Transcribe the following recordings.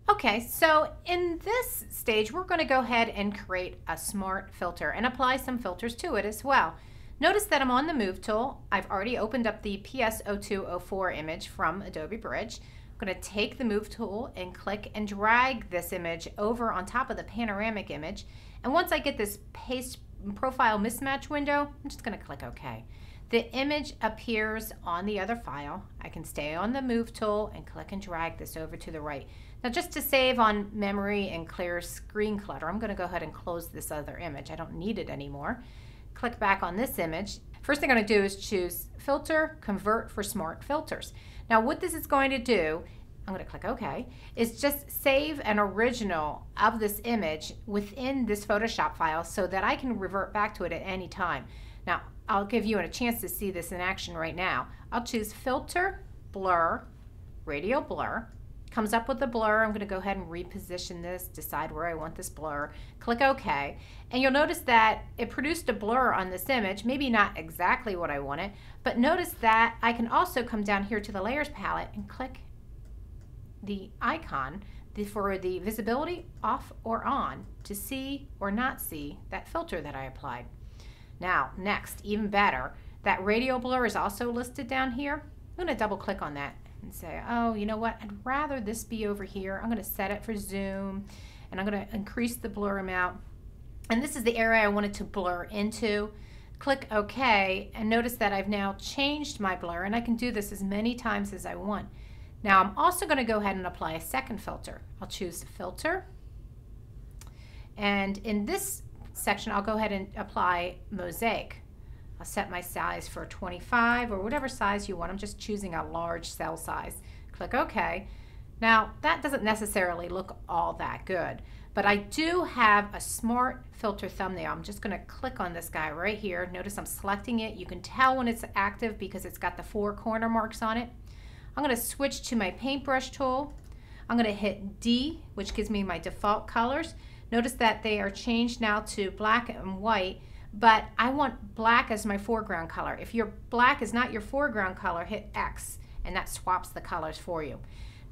Okay, so in this stage, we're going to go ahead and create a smart filter and apply some filters to it as well. Notice that I'm on the Move tool. I've already opened up the PS0204 image from Adobe Bridge. I'm going to take the Move tool and click and drag this image over on top of the panoramic image. And once I get this paste profile mismatch window, I'm just going to click OK. The image appears on the other file. I can stay on the Move tool and click and drag this over to the right. Now, just to save on memory and clear screen clutter, I'm going to go ahead and close this other image. I don't need it anymore. Click back on this image. First thing I'm going to do is choose Filter, Convert for Smart Filters. Now, what this is going to do, I'm going to click OK, is just save an original of this image within this Photoshop file so that I can revert back to it at any time. Now, I'll give you a chance to see this in action right now. I'll choose Filter, Blur, Radial Blur. Comes up with the blur. I'm going to go ahead and reposition this, decide where I want this blur, click OK, and you'll notice that it produced a blur on this image, maybe not exactly what I wanted, but notice that I can also come down here to the Layers palette and click the icon for the visibility off or on to see or not see that filter that I applied. Now, next, even better, that radial blur is also listed down here. I'm going to double click on that and say, oh, you know what, I'd rather this be over here. I'm going to set it for zoom and I'm going to increase the blur amount. And this is the area I wanted to blur into. Click OK and notice that I've now changed my blur, and I can do this as many times as I want. Now I'm also going to go ahead and apply a second filter. I'll choose Filter, and in this section I'll go ahead and apply Mosaic. I'll set my size for 25 or whatever size you want. I'm just choosing a large cell size. Click OK. Now that doesn't necessarily look all that good, but I do have a smart filter thumbnail. I'm just going to click on this guy right here. Notice I'm selecting it. You can tell when it's active because it's got the 4 corner marks on it. I'm going to switch to my paintbrush tool. I'm going to hit D, which gives me my default colors. Notice that they are changed now to black and white, but I want black as my foreground color. If your black is not your foreground color, hit X, and that swaps the colors for you.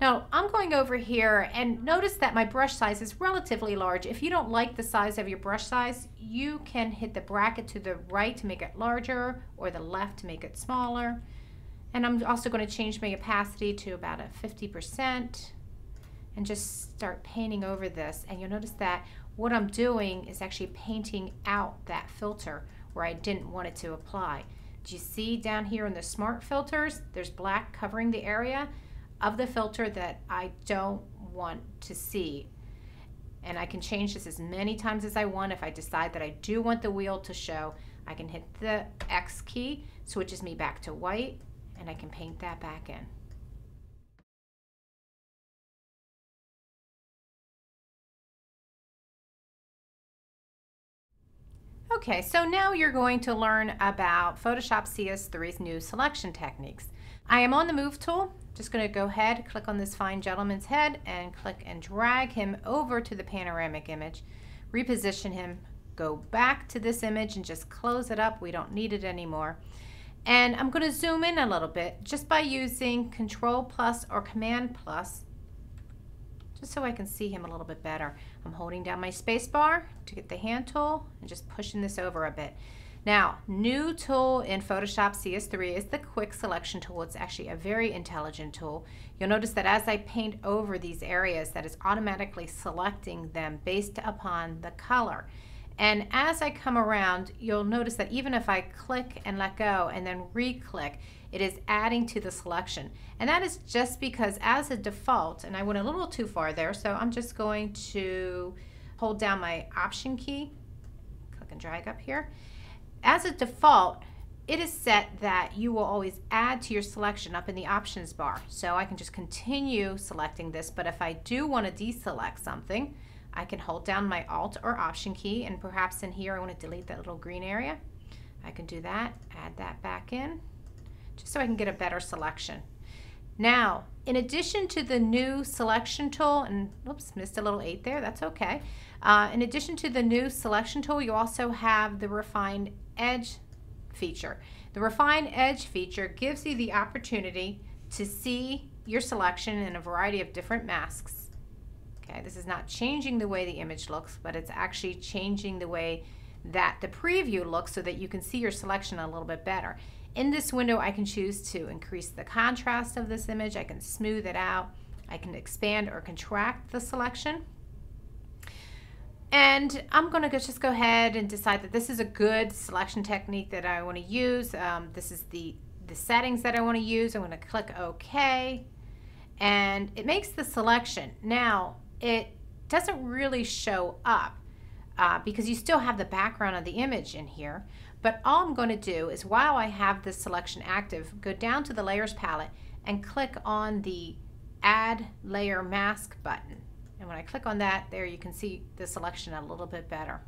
Now I'm going over here and notice that my brush size is relatively large. If you don't like the size of your brush size, you can hit the bracket to the right to make it larger or the left to make it smaller. And I'm also going to change my opacity to about a 50% and just start painting over this. And you'll notice that what I'm doing is actually painting out that filter where I didn't want it to apply. Do you see down here in the smart filters, there's black covering the area of the filter that I don't want to see. And I can change this as many times as I want. If I decide that I do want the wheel to show, I can hit the X key, switches me back to white, and I can paint that back in. Okay, so now you're going to learn about Photoshop CS3's new selection techniques. I am on the Move tool. Just going to go ahead, click on this fine gentleman's head and click and drag him over to the panoramic image, reposition him, go back to this image and just close it up. We don't need it anymore. And I'm going to zoom in a little bit just by using Control plus or Command plus, just so I can see him a little bit better. I'm holding down my space bar to get the hand tool and just pushing this over a bit. Now, new tool in Photoshop CS3 is the Quick Selection tool. It's actually a very intelligent tool. You'll notice that as I paint over these areas, that it's automatically selecting them based upon the color. And as I come around, you'll notice that even if I click and let go and then re-click, it is adding to the selection. And that is just because as a default, and I went a little too far there, so I'm just going to hold down my Option key, click and drag up here. As a default, it is set that you will always add to your selection up in the options bar. So I can just continue selecting this, but if I do want to deselect something, I can hold down my Alt or Option key, and perhaps in here I want to delete that little green area. I can do that, add that back in, just so I can get a better selection. Now, in addition to the new selection tool, and oops, missed a little 8 there, that's okay. In addition to the new selection tool, you also have the Refine Edge feature. The Refine Edge feature gives you the opportunity to see your selection in a variety of different masks. Okay, this is not changing the way the image looks, but it's actually changing the way that the preview looks so that you can see your selection a little bit better. In this window, I can choose to increase the contrast of this image. I can smooth it out. I can expand or contract the selection. And I'm going to just go ahead and decide that this is a good selection technique that I want to use. This is the settings that I want to use. I'm going to click OK. And it makes the selection. Now, it doesn't really show up because you still have the background of the image in here. But all I'm going to do is, while I have this selection active, go down to the Layers palette and click on the Add Layer Mask button. And when I click on that, there you can see the selection a little bit better.